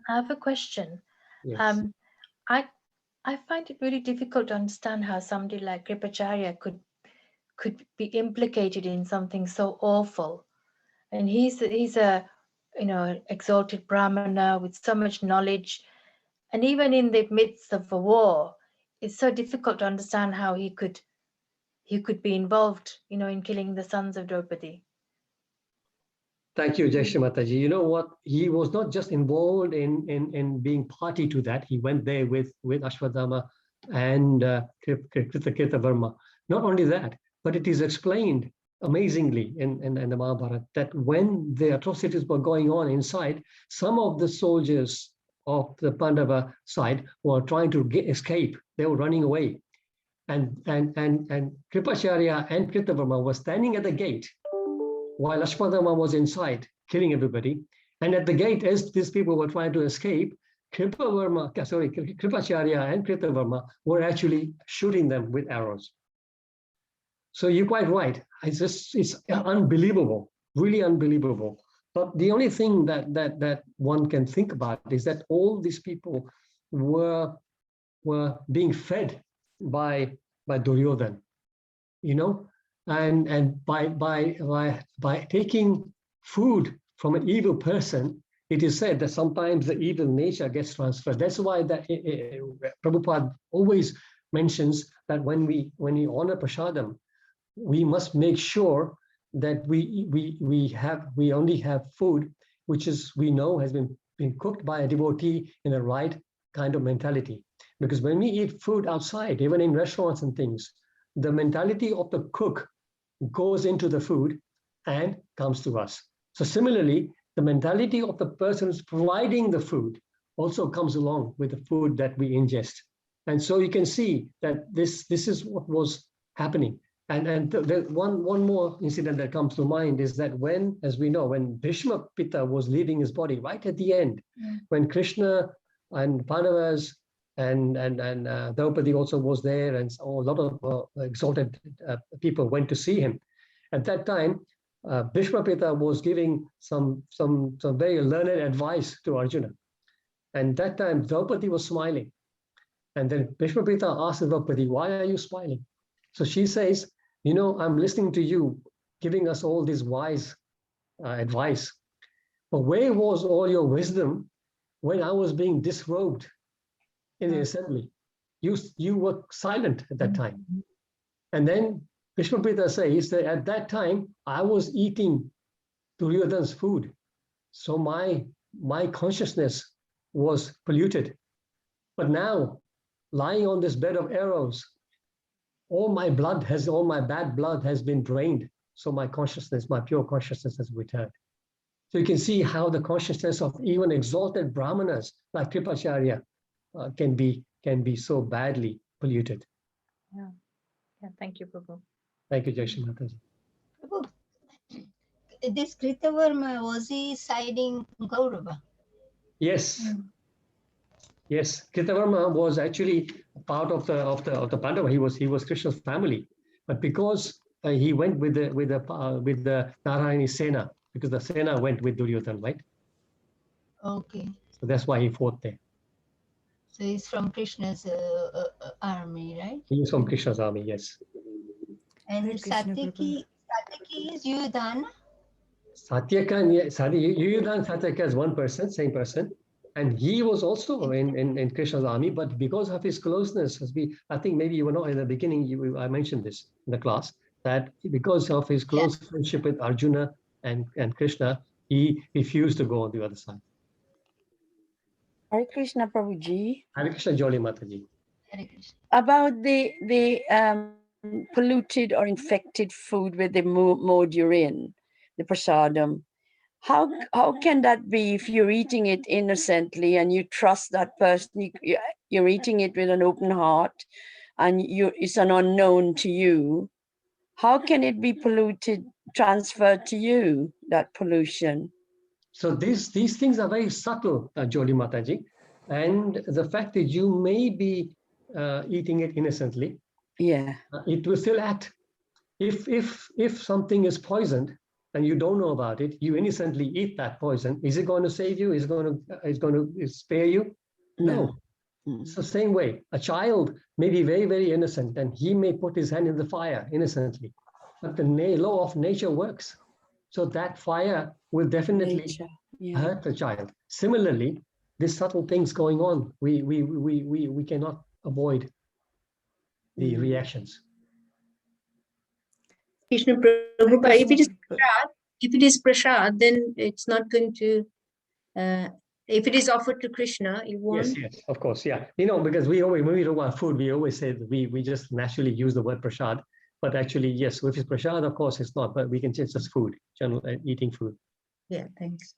I have a question. Yes. I find it really difficult to understand how somebody like Kripacharya could be implicated in something so awful. And he's a exalted Brahmana with so much knowledge, and even in the midst of a war, it's so difficult to understand how he could be involved, in killing the sons of Draupadi. Thank you, Jai Shri Mataji. You know what? He was not just involved in being party to that. He went there with Ashwadama and Kritavarma. Not only that, but it is explained amazingly in the Mahabharata that when the atrocities were going on inside, some of the soldiers of the Pandava side were trying to escape. They were running away. And Kripacharya and Kritavarma were standing at the gate while Ashwadama was inside, killing everybody. And at the gate, as these people were trying to escape, Kripacharya and Kritavarma were actually shooting them with arrows. So you're quite right. It's unbelievable, really unbelievable. But the only thing that one can think about is that all these people were being fed by Duryodhana, and by taking food from an evil person, it is said that sometimes the evil nature gets transferred. That's why that Prabhupada always mentions that when we honor prasadam, we must make sure that we only have food which we know has been cooked by a devotee in the right kind of mentality. Because when we eat food outside, even in restaurants and things, the mentality of the cook goes into the food and comes to us. So similarly, the mentality of the person who's providing the food also comes along with the food that we ingest. And so you can see that this is what was happening. And the one more incident that comes to mind is that when, as we know, when Bhishma Pitta was leaving his body, right at the end, when Krishna and Pandavas and Draupadi also was there, and a lot of exalted people went to see him. At that time, Bhishma Pitta was giving some very learned advice to Arjuna. And that time, Draupadi was smiling. And then Bhishma Pitta asked Draupadi, "Why are you smiling?" So she says, "I'm listening to you, giving us all this wise advice. But where was all your wisdom when I was being disrobed in the assembly? You were silent at that time." And then Bhishma Pitta says that at that time, I was eating Duryodhana's food. So my consciousness was polluted. But now, lying on this bed of arrows, all my bad blood has been drained. So my pure consciousness has returned. So you can see how the consciousness of even exalted brahmanas like Kripacharya can be so badly polluted. Yeah, thank you, Prabhu. Thank you, Jai Shri Mataji. Prabhu, this Kritavarma, was he siding Gaurava? Yes. Yes, Kritavarma was actually part of the Pandava. He was Krishna's family, but because he went with the Narayani Sena, because the Sena went with Duryodhana, right? Okay. So that's why he fought there. So he's from Krishna's army, right? He was from Krishna's army, yes. And Hare Krishna, Satyaki is Yudhana? Yudhan Satyaka is one person, same person. And he was also in Krishna's army, but because of his closeness, I think maybe you were not in the beginning, I mentioned this in the class, that because of his close friendship with Arjuna and Krishna, he refused to go on the other side. Hare Krishna, Prabhuji. Hare Krishna, Jolly Mataji. Hare Krishna. About the polluted or infected food with the mode you're in, the prasadam. How can that be if you're eating it innocently and you trust that person? You're eating it with an open heart, and it's an unknown to you. How can it be polluted, transferred to you, that pollution? So these things are very subtle, Jolly Mataji, and the fact that you may be eating it innocently, it will still act. If something is poisoned and you don't know about it, you innocently eat that poison. Is it going to save you? Is it going to spare you? No. It's the same way. A child may be very, very innocent, and he may put his hand in the fire innocently, but the law of nature works. So that fire will definitely hurt the child. Similarly, these subtle things going on, we cannot avoid the reactions. Krishna Prabhupada, if it is prasad, then it's not going to. If it is offered to Krishna, it won't. Yes, of course, yeah. Because when we talk about food, we always say that we just naturally use the word prasad, but actually, yes, if it's prasad, of course, it's not. But we can say it's just food, general eating food. Yeah, thanks.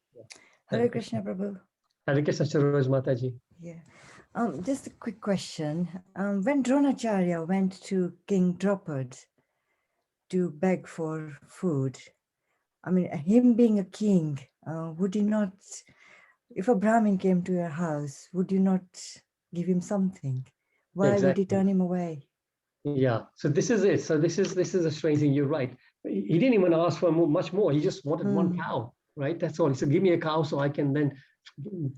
Hare Krishna, Prabhu. Hare Krishna, Saroj Mataji. Yeah. Just a quick question. When Dronacharya went to King Draupad to beg for food, I mean, him being a king, would you not, if a Brahmin came to your house, would you not give him something? Why would he turn him away? Yeah, so this is it. So this is a strange thing. You're right. He didn't even ask for much more. He just wanted one cow, right? That's all. He said, "Give me a cow so I can then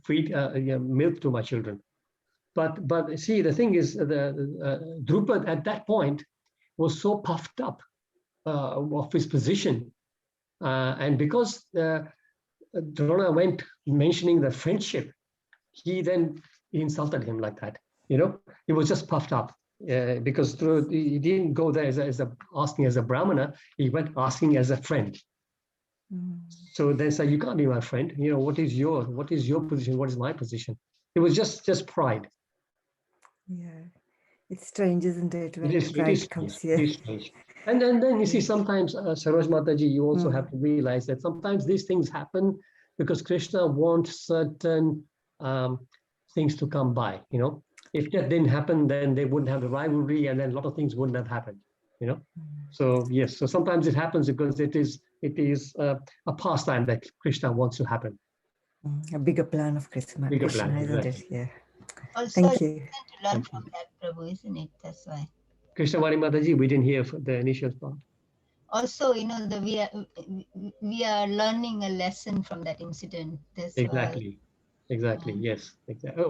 feed milk to my children." But see, the thing is, the Drupad at that point was so puffed up of his position, and because Drona went mentioning the friendship, he insulted him like that. He was just puffed up. Because he didn't go there as asking as a Brahmana, he went asking as a friend. So they say, "You can't be my friend. What is your position? What is my position?" It was just pride. Yeah, it's strange, isn't it? When It pride is comes here. It is strange. And then you see, sometimes Saroj Mataji, you also have to realize that sometimes these things happen because Krishna wants certain things to come by. If that didn't happen, then they wouldn't have the rivalry, and then a lot of things wouldn't have happened. So yes, so sometimes it happens because it is a pastime that Krishna wants to happen. A bigger plan of Krishna, Plan, isn't it? Yeah. Also, Thank you. To learn from that, Prabhu, isn't it? That's why. Krishna Vani Mataji, we didn't hear the initial part. Also, we are learning a lesson from that incident. That's Exactly. Yes, exactly.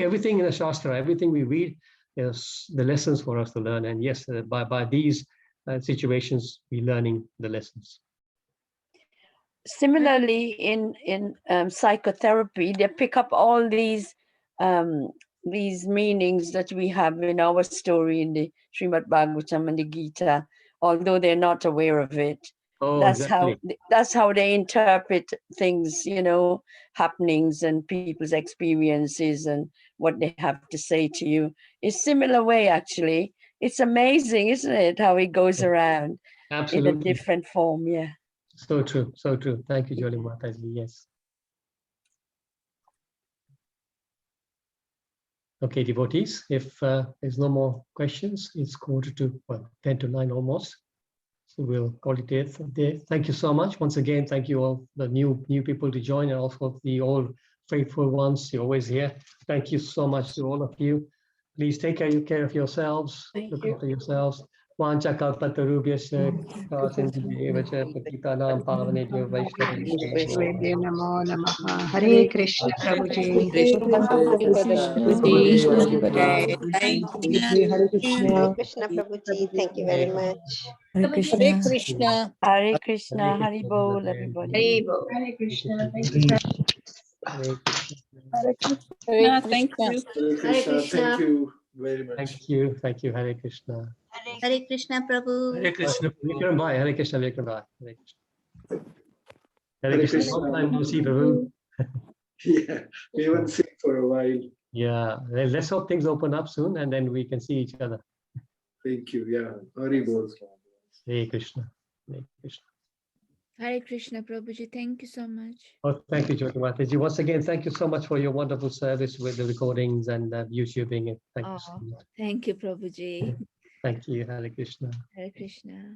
Everything in the Shastra, everything we read, is the lessons for us to learn. And yes, by these situations, we're learning the lessons. Similarly, in psychotherapy, they pick up all these meanings that we have in our story in the Srimad Bhagavatam and the Gita, although they're not aware of it. That's how they interpret things, happenings and people's experiences and what they have to say to you. It's similar way, actually. It's amazing, isn't it, how it goes around in a different form. Yeah. So true. Thank you, Jolly Mataji. Yes. Okay, devotees, if there's no more questions, it's 10 to 9 almost. So we'll call it there. Thank you so much. Once again, thank you all, the new people to join, and also the old faithful ones, you're always here. Thank you so much to all of you. Please take care of yourselves. Look after yourselves. Vancha kalpatarubhyasya kasintidevacha patitanam pavanebhyo vaishnavesya Namo Namaha. Hare Krishna, Prabhuji. Hare Krishna, Prabhuji. Thank you very much. Hare Krishna. Hare Krishna. Hari Bol, everybody. Hare Krishna. Hare Hare Krishna. Thank you. Hare Krishna. Thank you very much. Thank you. Hare Krishna. Hare Hare Krishna, Prabhu. Hare Krishna. Vikram bhai, Hare Krishna, Vikram bhai. Hare Krishna. Hare Hare Krishna. Krishna. Long time no see, Prabhu. Yeah, we haven't seen for a while. Yeah, let's hope things open up soon and then we can see each other. Thank you. Yeah, Hari bol. Hare Krishna. Hare Krishna. Hare Krishna, Prabhuji. Thank you so much. Oh, thank you, Jyoti Mataji. Once again, thank you so much for your wonderful service with the recordings and YouTubing. Thank you so much. Thank you, Prabhuji. Thank you, Hare Krishna. Hare Krishna.